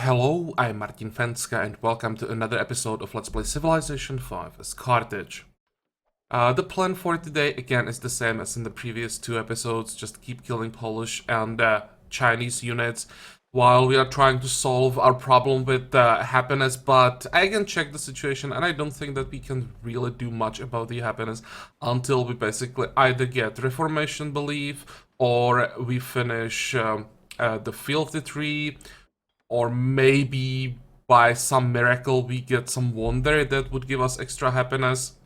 Hello, I'm Martin Fencka and welcome to another episode of Let's Play Civilization 5 as Carthage. The plan for today again is the same as in the previous two episodes, just keep killing Polish and Chinese units while we are trying to solve our problem with happiness, but I can check the situation and I don't think that we can really do much about the happiness until we basically either get Reformation belief or we finish the Filthy Tree, or maybe by some miracle we get some wonder that would give us extra happiness.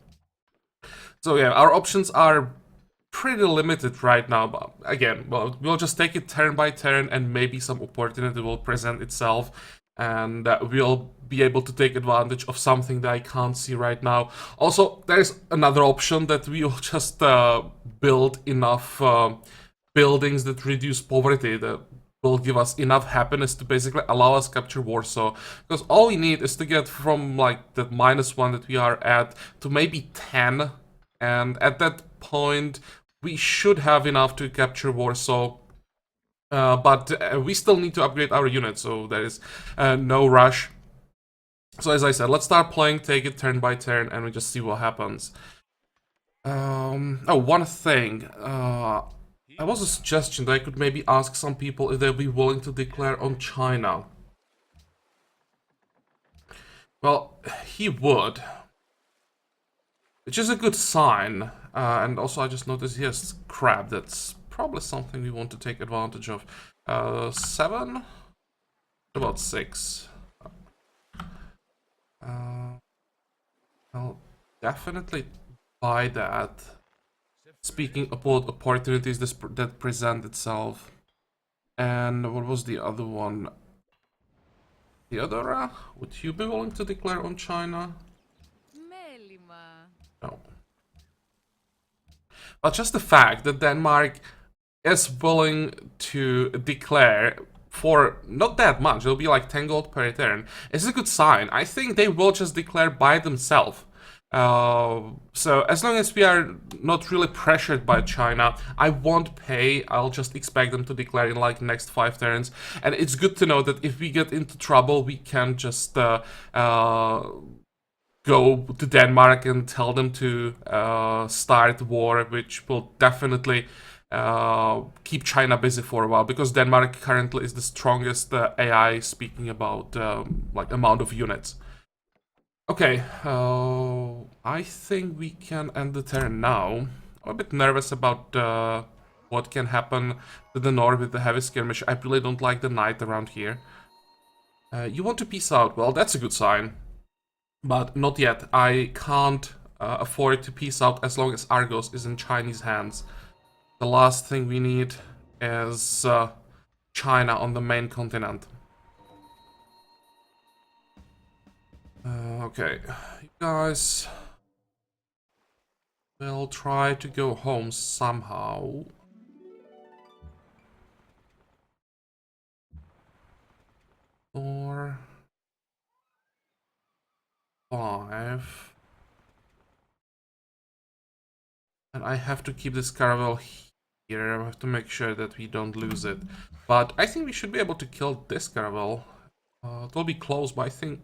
So yeah, our options are pretty limited right now, but again, well, we'll just take it turn by turn and maybe some opportunity will present itself and we'll be able to take advantage of something that I can't see right now. Also, there's another option that we'll just build enough buildings that reduce poverty, that will give us enough happiness to basically allow us capture Warsaw. Because all we need is to get from like the -1 that we are at to maybe 10, and at that point we should have enough to capture Warsaw. But we still need to upgrade our unit, so there is no rush. So as I said, let's start playing, take it turn by turn, and we just see what happens. Oh, one thing. I was a suggestion that I could maybe ask some people if they'll be willing to declare on China. Well, he would. Which is a good sign. And also I just noticed he has crab. That's probably something we want to take advantage of. 7? About 6. I'll definitely buy that. Speaking about opportunities that present itself. And what was the other one? Theodora? Would you be willing to declare on China? No. But just the fact that Denmark is willing to declare for not that much, it'll be like 10 gold per turn, is a good sign. I think they will just declare by themselves. So as long as we are not really pressured by China, I won't pay. I'll just expect them to declare in like next 5 turns. And it's good to know that if we get into trouble, we can just go to Denmark and tell them to start war, which will definitely keep China busy for a while, because Denmark currently is the strongest AI speaking about like amount of units. Okay, I think we can end the turn now. I'm a bit nervous about what can happen to the north with the heavy skirmish. I really don't like the knight around here. You want to peace out? Well, that's a good sign. But not yet. I can't afford to peace out as long as Argos is in Chinese hands. The last thing we need is China on the main continent. Okay, you guys will try to go home somehow. Four, 5. And I have to keep this caravel here. I have to make sure that we don't lose it. But I think we should be able to kill this caravel. It'll be close, but I think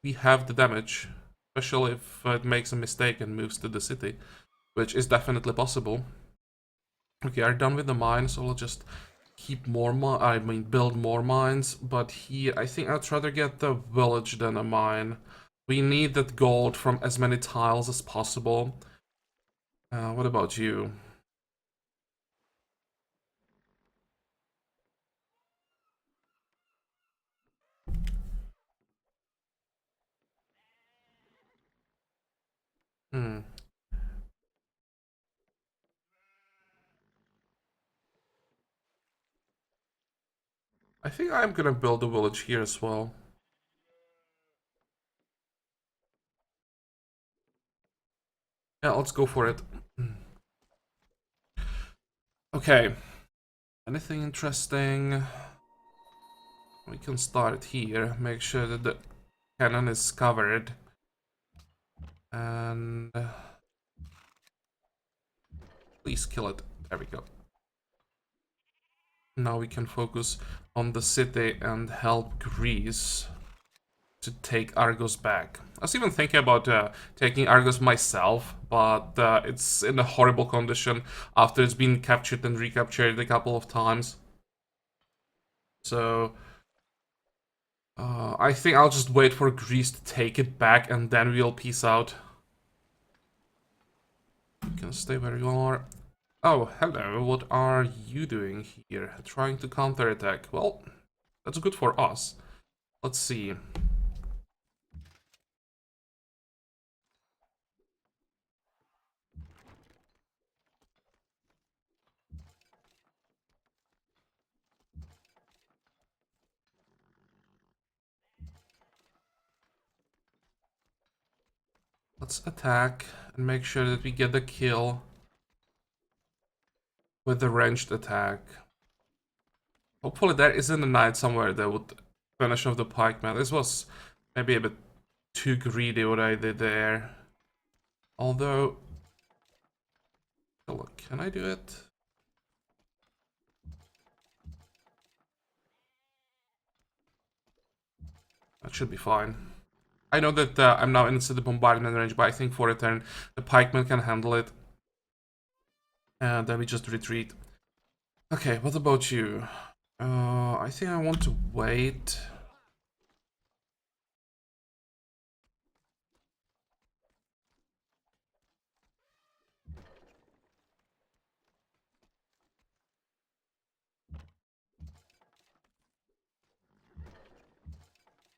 we have the damage, especially if it makes a mistake and moves to the city, which is definitely possible. Okay, I'm done with the mine, so we'll just keep more build more mines. But here, I think I'd rather get the village than a mine. We need that gold from as many tiles as possible. What about you? Hmm. I think I'm gonna build a village here as well. Yeah, let's go for it. Okay. Anything interesting? We can start here. Make sure that the cannon is covered. And please kill it. There we go. Now we can focus on the city and help Greece to take Argos back. I was even thinking about taking Argos myself, but it's in a horrible condition after it's been captured and recaptured a couple of times. So I think I'll just wait for Greece to take it back and then we'll peace out. You can stay where you are. Oh, hello, what are you doing here? Trying to counterattack. Well, that's good for us. Let's see. Let's attack and make sure that we get the kill with the ranged attack. Hopefully there isn't a knight somewhere that would finish off the pikeman. This was maybe a bit too greedy what I did there. Although, look, can I do it? That should be fine. I know that I'm now into the bombardment range, but I think for a turn the pikeman can handle it. And then we just retreat. Okay, what about you? I think I want to wait.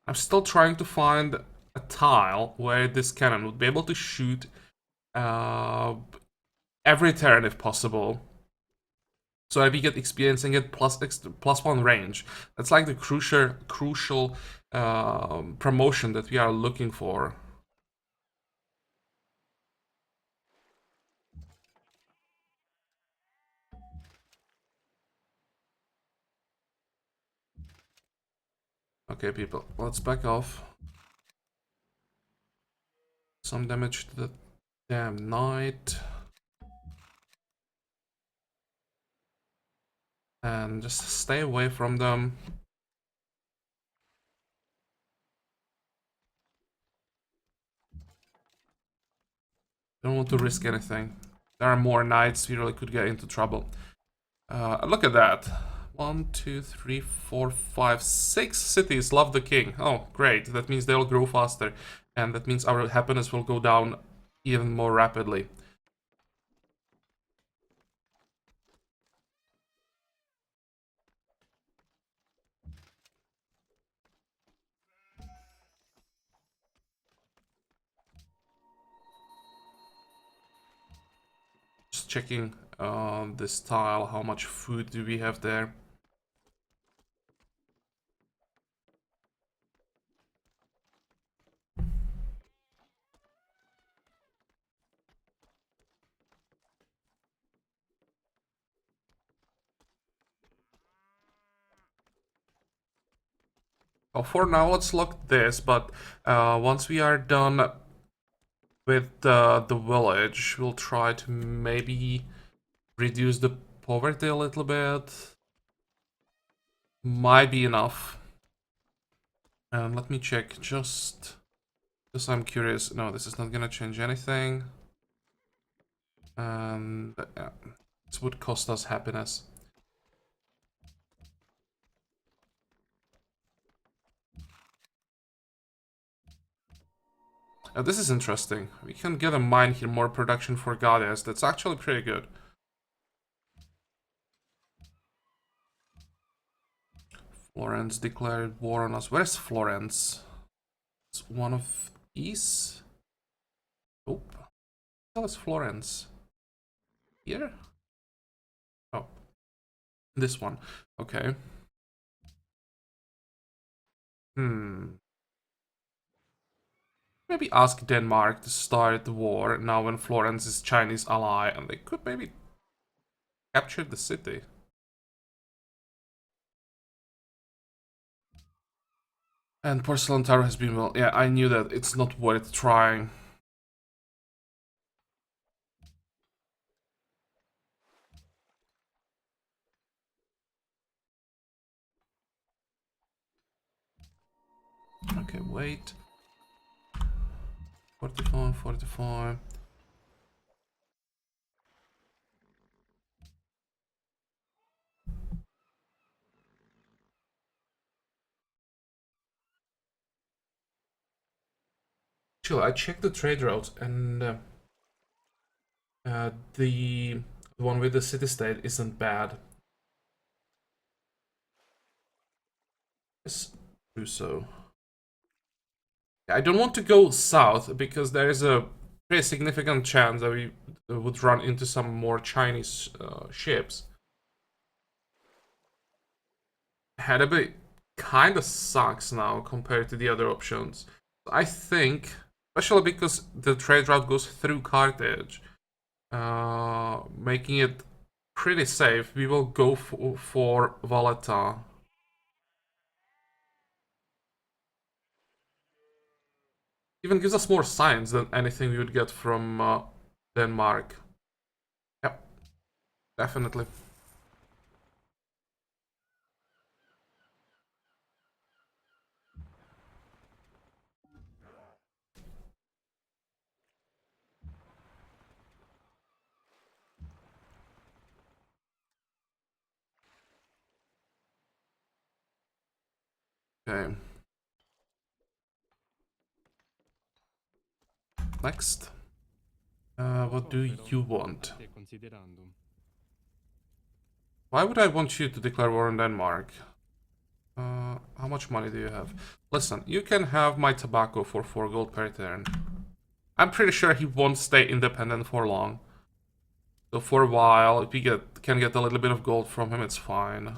I'm still trying to find a tile where this cannon would be able to shoot every turn if possible. So that we get experiencing it plus one range. That's like the crucial promotion that we are looking for. Okay, people, let's back off. Some damage to the damn knight. And just stay away from them. Don't want to risk anything. There are more knights, we really could get into trouble. Look at that. 1, 2, 3, 4, 5, 6 cities love the king. Oh, great. That means they'll grow faster. And that means our happiness will go down even more rapidly. Just checking this tile, how much food do we have there? Well, for now, let's lock this, but once we are done with the village, we'll try to maybe reduce the poverty a little bit. Might be enough. And let me check, just because I'm curious. No, this is not gonna change anything. And yeah, this would cost us happiness. This is interesting. We can get a mine here, more production for goddess. That's actually pretty good. Florence declared war on us. Where's Florence? It's one of these. Oh, tell us Florence. Here? Oh, this one. Okay. Maybe ask Denmark to start the war now when Florence is Chinese ally, and they could maybe capture the city. And Porcelain Tower has been well. Yeah, I knew that. It's not worth trying. Okay, wait. 45, 45. Actually, I checked the trade routes, and the one with the city-state isn't bad. Let's do so. I don't want to go south because there is a pretty significant chance that we would run into some more Chinese ships. Hadabay kind of sucks now compared to the other options. I think, especially because the trade route goes through Carthage, making it pretty safe, we will go for Valletta. Even gives us more science than anything we would get from Denmark. Yep, definitely. Okay. Next. What do you want? Why would I want you to declare war on Denmark? How much money do you have? Listen, you can have my tobacco for 4 gold per turn. I'm pretty sure he won't stay independent for long. So for a while, if we can get a little bit of gold from him, it's fine.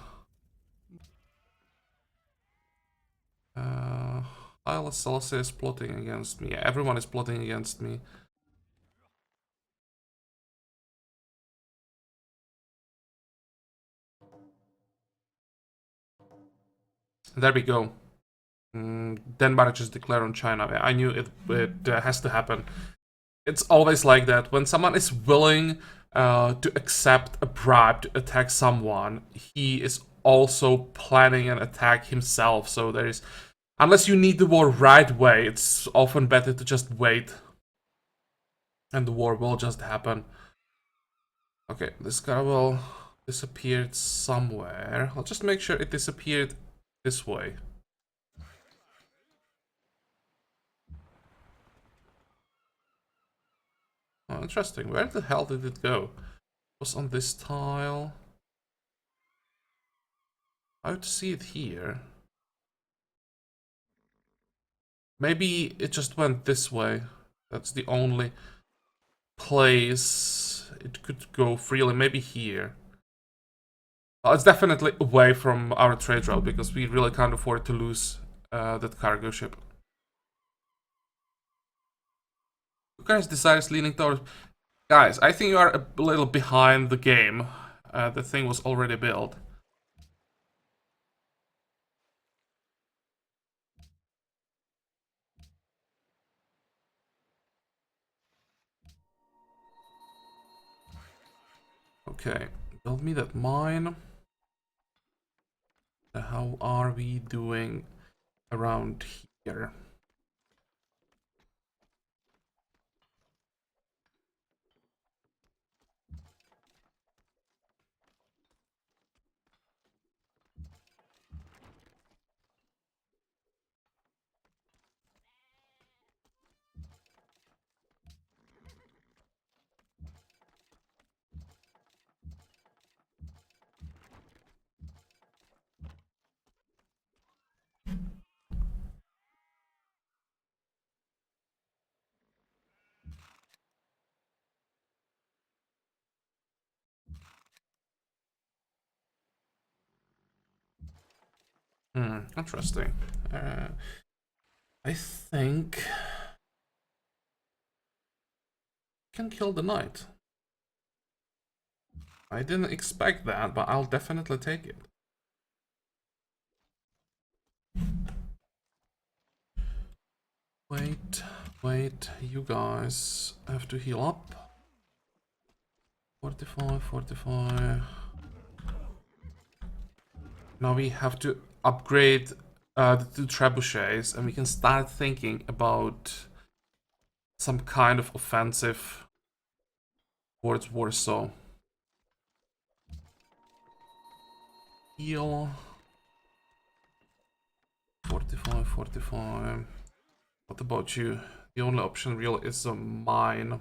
Isla Celsa is plotting against me. Everyone is plotting against me. There we go. Denmark just declared on China. I knew it has to happen. It's always like that. When someone is willing to accept a bribe to attack someone, he is also planning an attack himself. So there is, unless you need the war right away, it's often better to just wait, and the war will just happen. Okay, this guy will disappeared somewhere. I'll just make sure it disappeared this way. Oh, interesting. Where the hell did it go? It was on this tile. I would see it here. Maybe it just went this way. That's the only place it could go freely. Maybe here. Oh, it's definitely away from our trade route because we really can't afford to lose that cargo ship. You guys decides leaning towards... Guys, I think you are a little behind the game. The thing was already built. Okay, build me that mine. How are we doing around here? Interesting. I think I can kill the knight. I didn't expect that, but I'll definitely take it. Wait, you guys have to heal up. 45, 45. Now we have to upgrade the 2 trebuchets, and we can start thinking about some kind of offensive towards Warsaw. Heal. 45, 45. What about you? The only option really is a mine.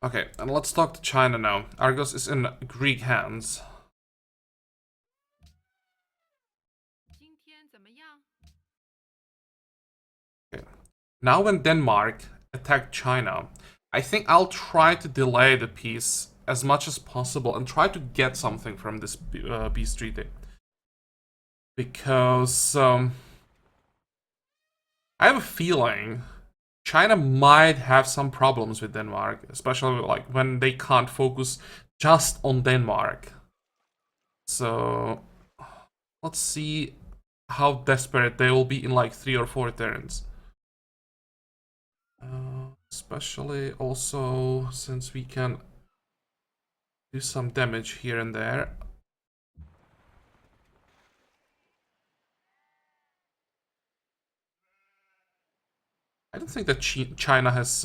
Okay, and let's talk to China now. Argos is in Greek hands. Okay. Now when Denmark attacked China, I think I'll try to delay the peace as much as possible and try to get something from this peace treaty. Because I have a feeling China might have some problems with Denmark, especially like when they can't focus just on Denmark. So let's see how desperate they will be in like 3 or 4 turns. Especially also since we can do some damage here and there. I don't think that China has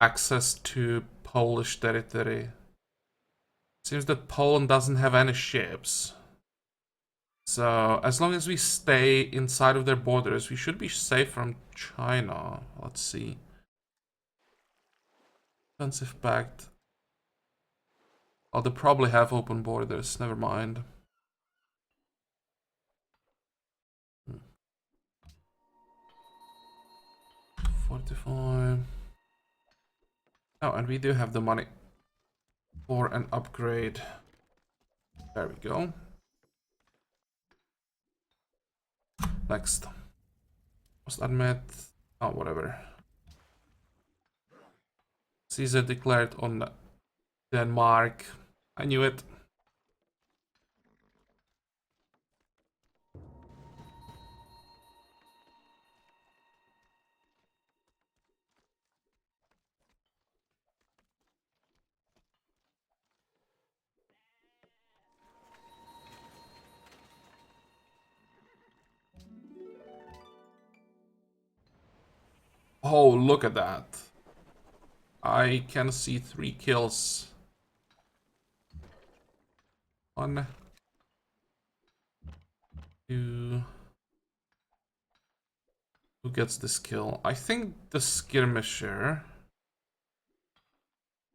access to Polish territory. Seems that Poland doesn't have any ships. So, as long as we stay inside of their borders, we should be safe from China. Let's see. Defensive pact. Oh, they probably have open borders. Never mind. 45. Oh, and we do have the money for an upgrade. There we go. Next. Must admit. Oh, whatever. Caesar declared on Denmark. I knew it. Oh, look at that. I can see 3 kills. 1, 2. Who gets this kill? I think the skirmisher.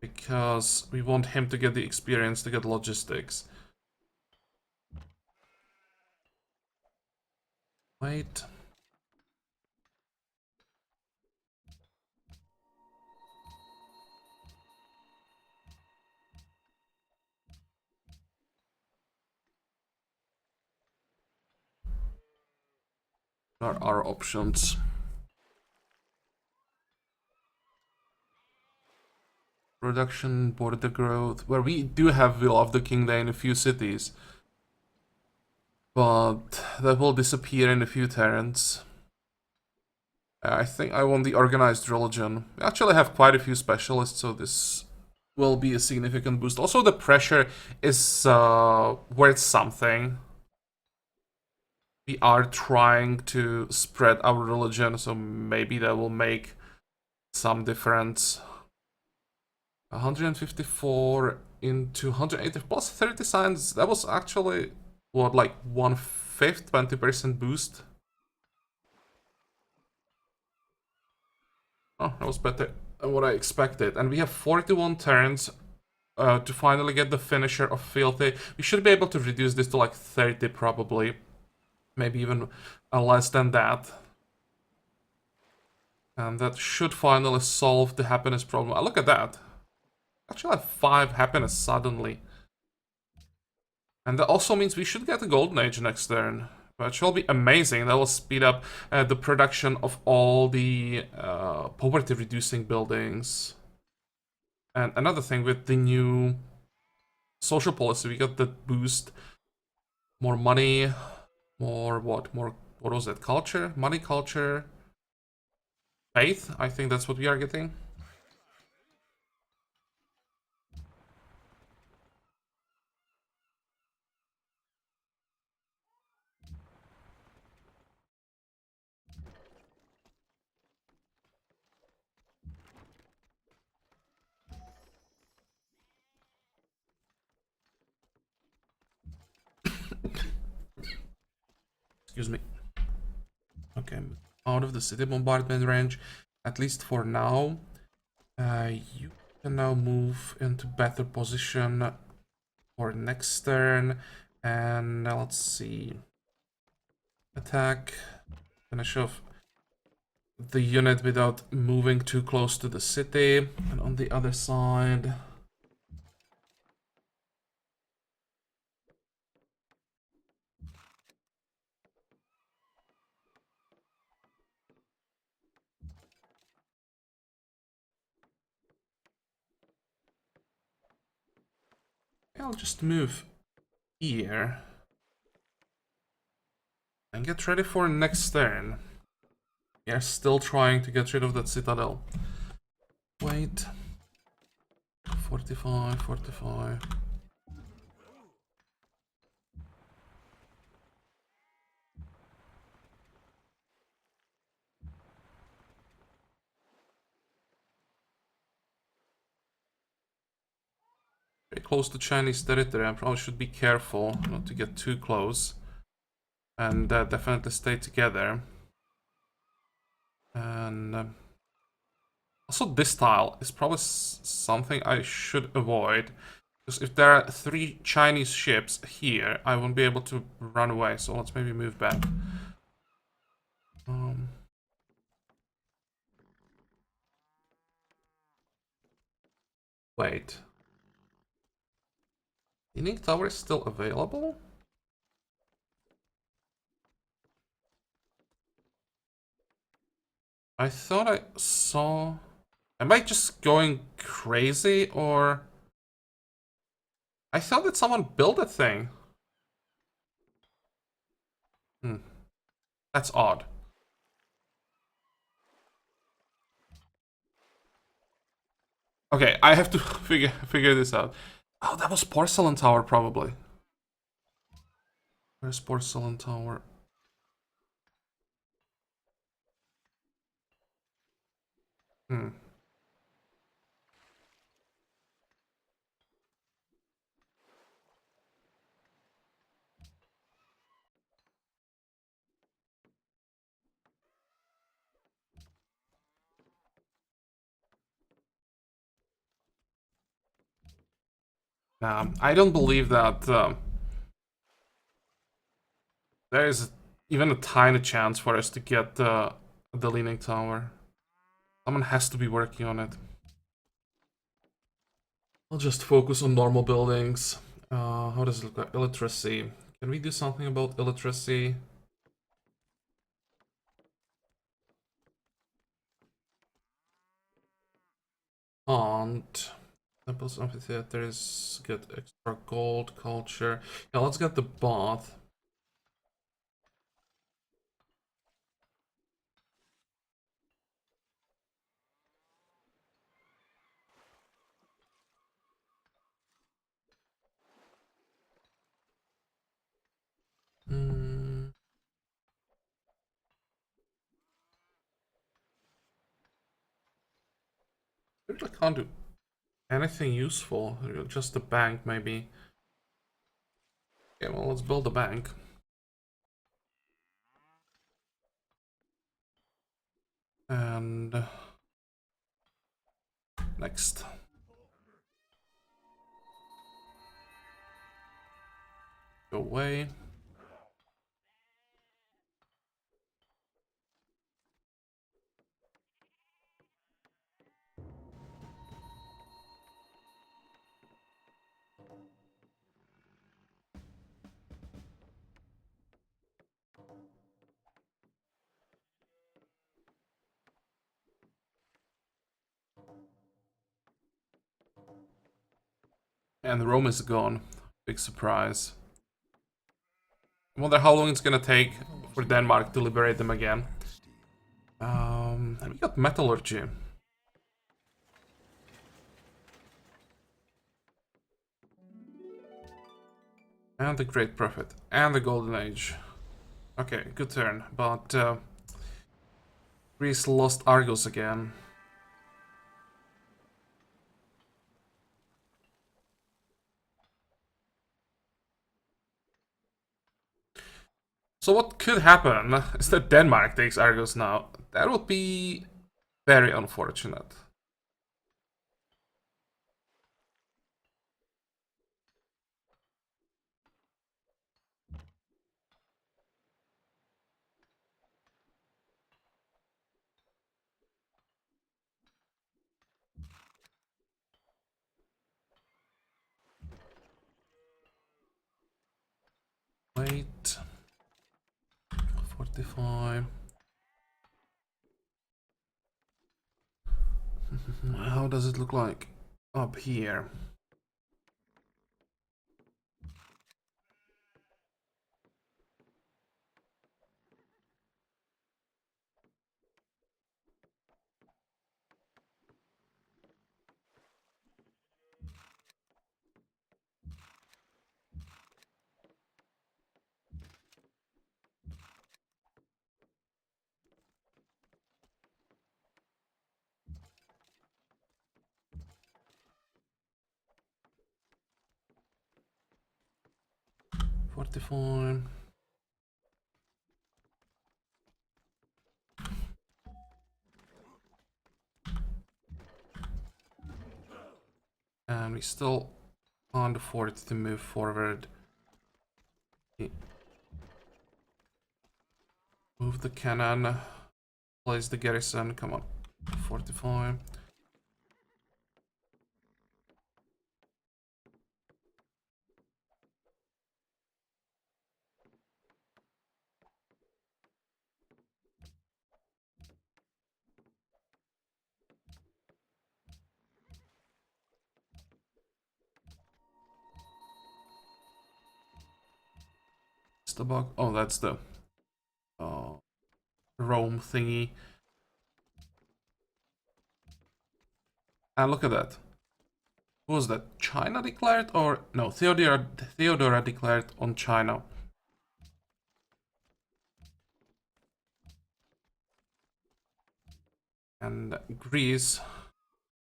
Because we want him to get the experience to get logistics. Wait. What are our options? Production, border growth, where we do have Will of the King Day in a few cities. But that will disappear in a few turns. I think I want the organized religion. We actually have quite a few specialists, so this will be a significant boost. Also, the pressure is worth something. We are trying to spread our religion, so maybe that will make some difference. 154 into 180 plus 30 signs. That was actually, what, like 1/5, 20% boost? Oh, that was better than what I expected. And we have 41 turns to finally get the finisher of Filthy. We should be able to reduce this to like 30 probably. Maybe even less than that. And that should finally solve the happiness problem. Look at that. Actually, I have 5 happiness suddenly. And that also means we should get a Golden Age next turn. Which will be amazing. That will speed up the production of all the poverty-reducing buildings. And another thing, with the new social policy, we got that boost. More money, more what? More what was it? Culture? Money, culture, faith? I think that's what we are getting. Excuse me. Okay, out of the city bombardment range, at least for now. You can now move into better position for next turn. And let's see. Attack. Finish off the unit without moving too close to the city. And on the other side... I'll just move here. And get ready for next turn. We are still trying to get rid of that citadel. Wait. 45, 45. Very close to Chinese territory. I probably should be careful not to get too close. And definitely stay together. And also this tile is probably something I should avoid. Because if there are 3 Chinese ships here, I won't be able to run away. So let's maybe move back. Wait. Leaning Tower is still available? I thought I saw... Am I just going crazy, or... I thought that someone built a thing. That's odd. Okay, I have to figure this out. Oh, that was Porcelain Tower, probably. Where's Porcelain Tower? I don't believe that there is even a tiny chance for us to get the Leaning Tower. Someone has to be working on it. I'll just focus on normal buildings. How does it look like? Illiteracy. Can we do something about illiteracy? And temples, amphitheaters, get extra gold, culture. Yeah, let's get the bath. I really can't do anything useful. Just the bank, maybe. Okay, well, let's build a bank. And next. Go away. And Rome is gone. Big surprise. I wonder how long it's gonna take for Denmark to liberate them again. And we got metallurgy. And the Great Prophet. And the Golden Age. Okay, good turn. But Greece lost Argos again. So what could happen is that Denmark takes Argos now. That would be very unfortunate. Wait. 45. How does it look like up here? $44. And we still can't afford to move forward. Move the cannon. Place the garrison. Come on. 45. It's the bug. Oh, that's the Rome thingy. And look at that. Who was that? China declared or no? Theodora declared on China. And Greece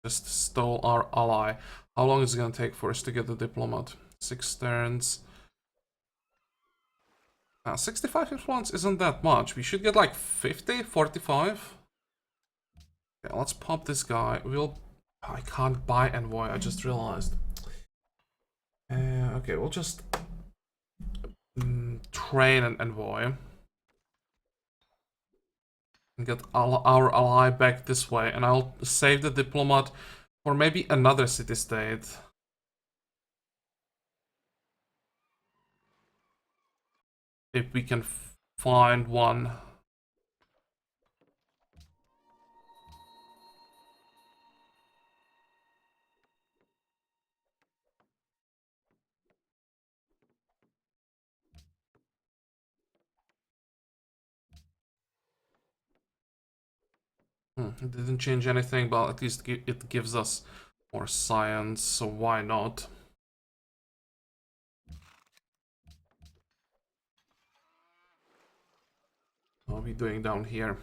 just stole our ally. How long is it gonna take for us to get the diplomat? 6 turns. 65 influence isn't that much. We should get like 50, 45. Okay, let's pop this guy. I can't buy envoy, I just realized. Okay, we'll just train an envoy. And get our ally back this way. And I'll save the diplomat for maybe another city-state. If we can find one. It didn't change anything, but at least it gives us more science, so why not? What are we doing down here?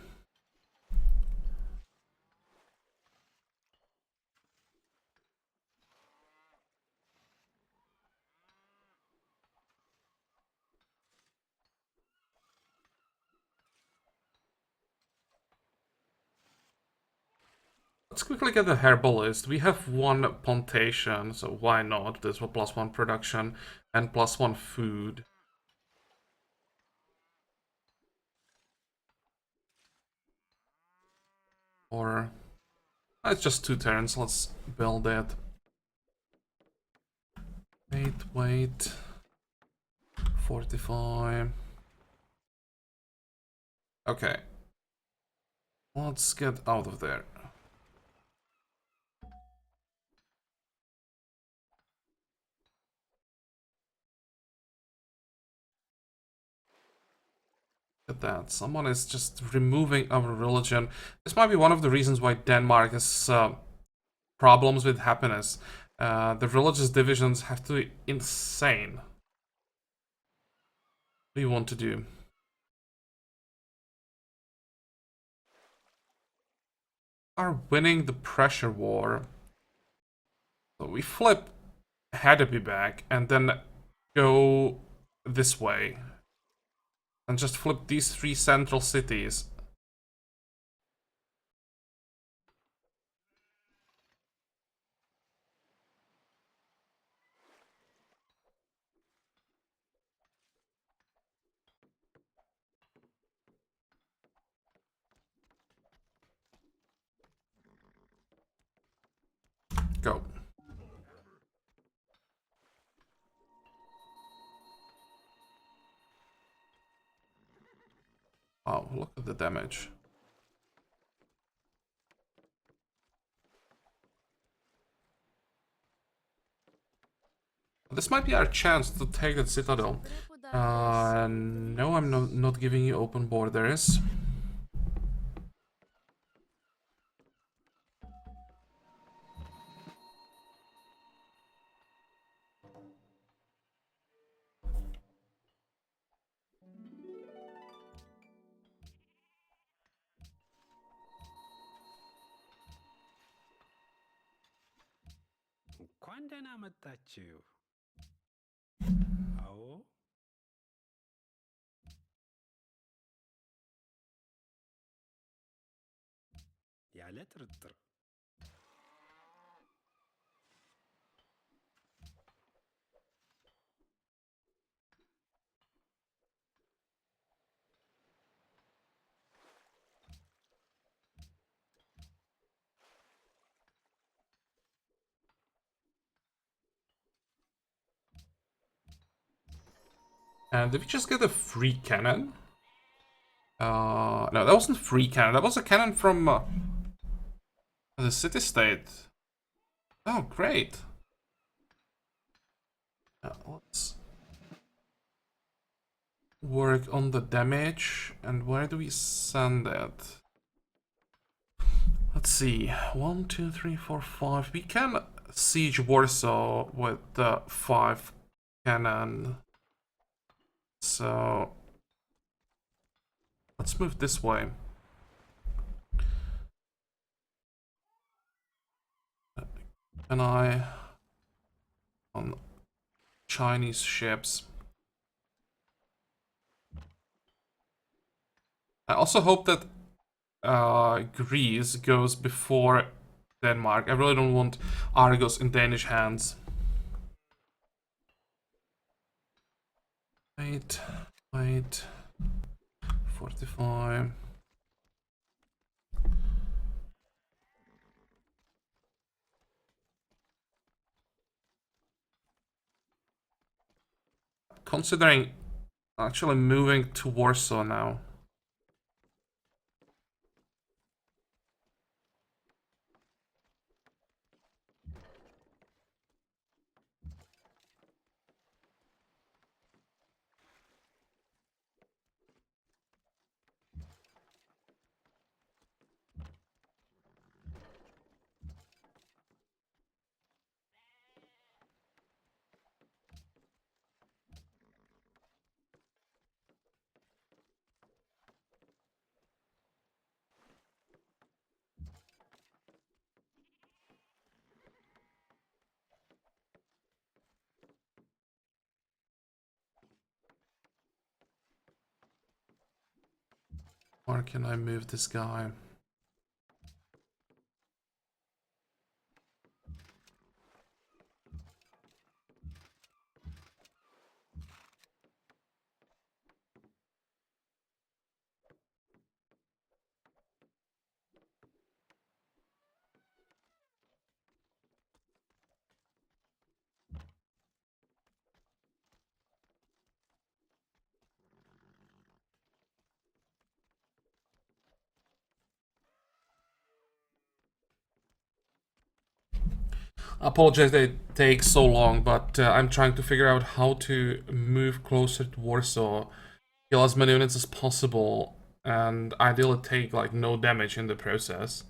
Let's quickly get the herbalist. We have one plantation, so why not? There's a +1 production and +1 food. Or it's just 2 turns. Let's build it. Wait. 45. Okay. Let's get out of there. Look at that. Someone is just removing our religion. This might be one of the reasons why Denmark has problems with happiness. The religious divisions have to be insane. What do you want to do? Are winning the pressure war. So we flip had to be back and then go this way. And just flip these 3 central cities. Go. Oh, look at the damage. This might be our chance to take that citadel. No, I'm not giving you open borders. And did we just get a free cannon? No, that wasn't free cannon. That was a cannon from the city-state. Oh, great. Let's work on the damage. And where do we send it? Let's see. 1, 2, 3, 4, 5. We can siege Warsaw with the 5 cannon. So let's move this way. Can I on Chinese ships? I also hope that Greece goes before Denmark. I really don't want Argos in Danish hands. Wait. 45. Considering actually moving to Warsaw now. Or can I move this guy? I apologize that it takes so long, but I'm trying to figure out how to move closer to Warsaw kill as many units as possible, and ideally take like no damage in the process.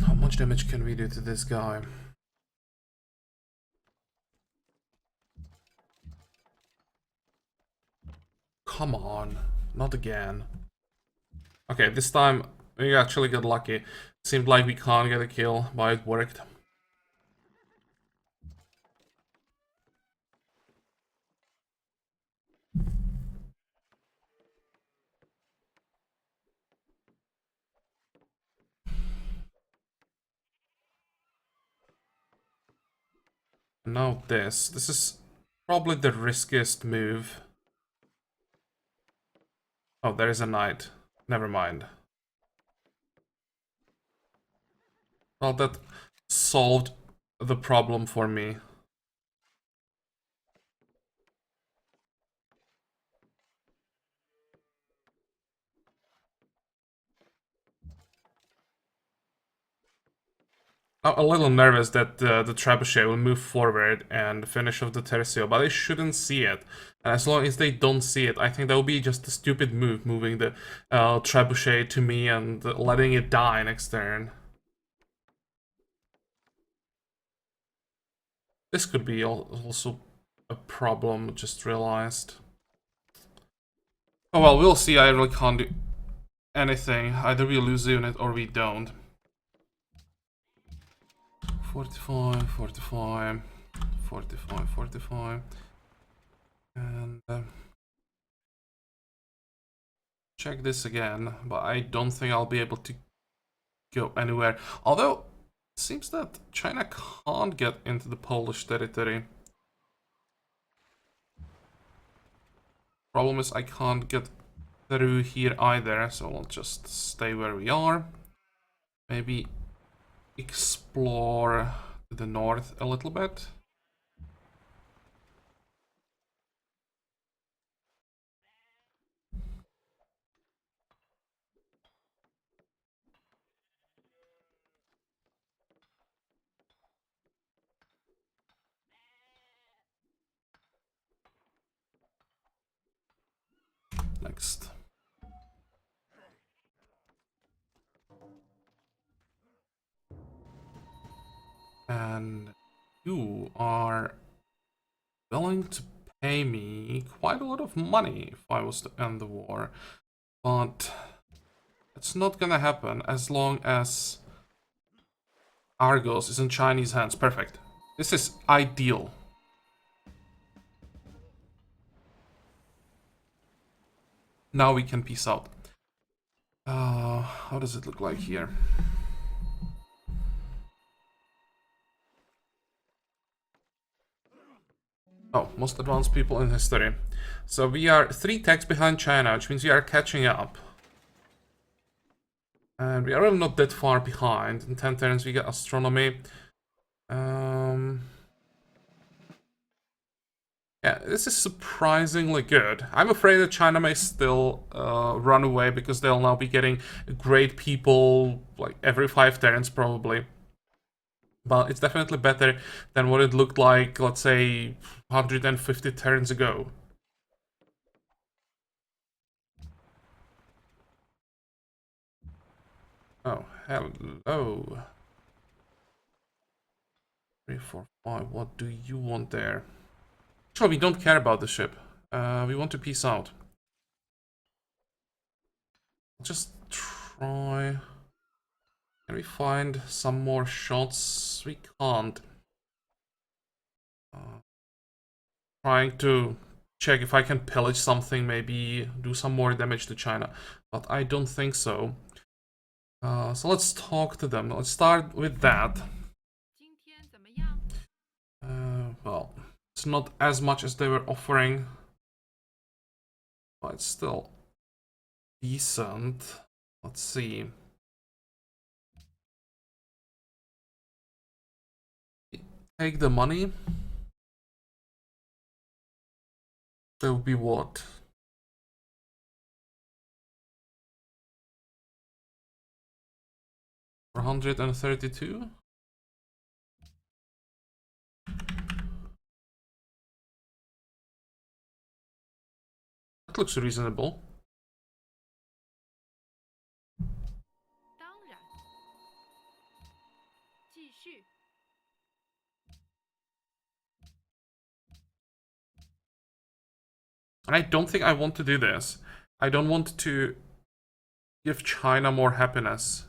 How much damage can we do to this guy? Come on, not again. Okay, this time we actually got lucky. Seemed like we can't get a kill, but it worked. Now this. This is probably the riskiest move. Oh, there is a knight. Never mind. Well, that solved the problem for me. I'm a little nervous that the trebuchet will move forward and finish off the tercio, but they shouldn't see it. And as long as they don't see it, I think that will be just a stupid move, moving the trebuchet to me and letting it die next turn. This could be also a problem, just realized. Oh well, we'll see. I really can't do anything. Either we lose the unit or we don't. 45, 45, 45, 45. And check this again, but I don't think I'll be able to go anywhere. Although, it seems that China can't get into the Polish territory. Problem is I can't get through here either, so we'll just stay where we are. Maybe explore to the north a little bit. Next. And you are willing to pay me quite a lot of money if I was to end the war, but it's not gonna happen as long as Argos is in Chinese hands. Perfect. This is ideal. Now we can peace out. How does it look like here? Oh, most advanced people in history. So we are 3 techs behind China, which means we are catching up. And we are really not that far behind. In 10 turns we get astronomy. Yeah, this is surprisingly good. I'm afraid that China may still run away because they'll now be getting great people like every 5 turns probably. But it's definitely better than what it looked like, let's say, 150 turns ago. Oh, hello. 3, 4, 5. What do you want there? Actually, we don't care about the ship. We want to peace out. Just try. Can we find some more shots? We can't. Trying to check if I can pillage something, maybe do some more damage to China, but I don't think so. So let's talk to them. Let's start with that. well, it's not as much as they were offering, but it's still decent. Let's see. Take the money. That would be what? $132? That looks reasonable. And I don't think I want to do this. I don't want to give China more happiness.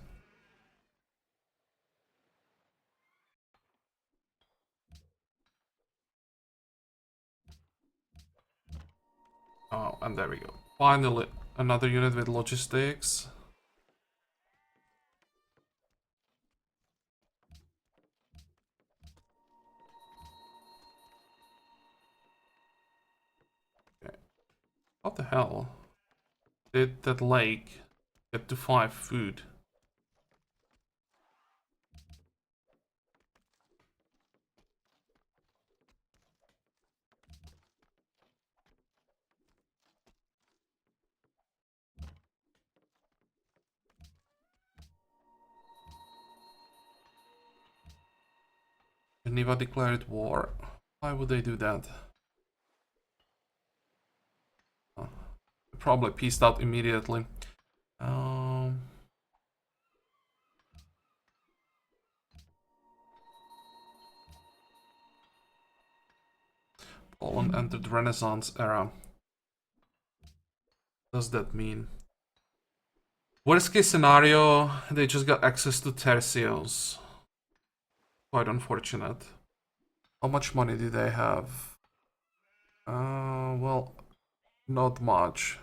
Oh, and there we go. Finally, another unit with logistics. Okay. What the hell? Did that lake get to 5 food? Geneva declared war. Why would they do that? Oh, probably peaced out immediately. Poland entered Renaissance era. What does that mean? Worst case scenario, they just got access to tercios. Quite unfortunate. How much money do they have? Well, not much.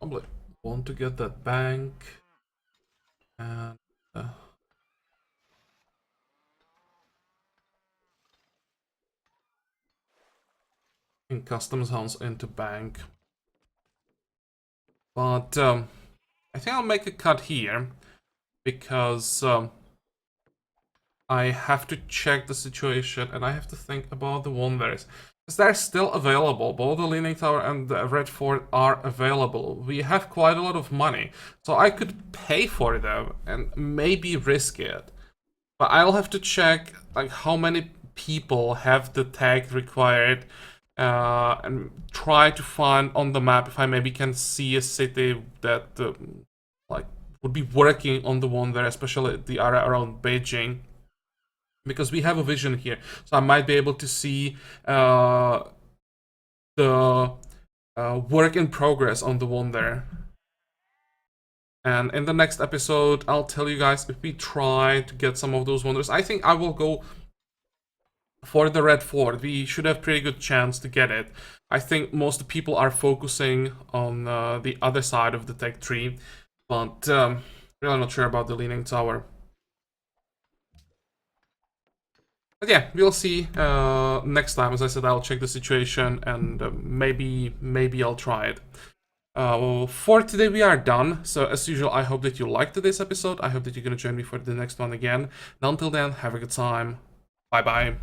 Probably want to get that bank. And in customs house into bank. But I think I'll make a cut here because I have to check the situation and I have to think about the wonders. Because they're still available. Both the Leaning Tower and the Red Fort are available. We have quite a lot of money. So I could pay for them and maybe risk it. But I'll have to check like how many people have the tag required and try to find on the map if I maybe can see a city that like would be working on the one there, especially the area around Beijing, because we have a vision here, so I might be able to see the work in progress on the one there. And in the next episode, I'll tell you guys if we try to get some of those wonders. I think I will go for the Red Fort. We should have pretty good chance to get it. I think most people are focusing on the other side of the tech tree, but really not sure about the Leaning Tower. But yeah, we'll see next time. As I said, I'll check the situation and maybe I'll try it. For today we are done. So as usual, I hope that you liked today's episode. I hope that you're gonna join me for the next one again. And until then, have a good time. Bye bye.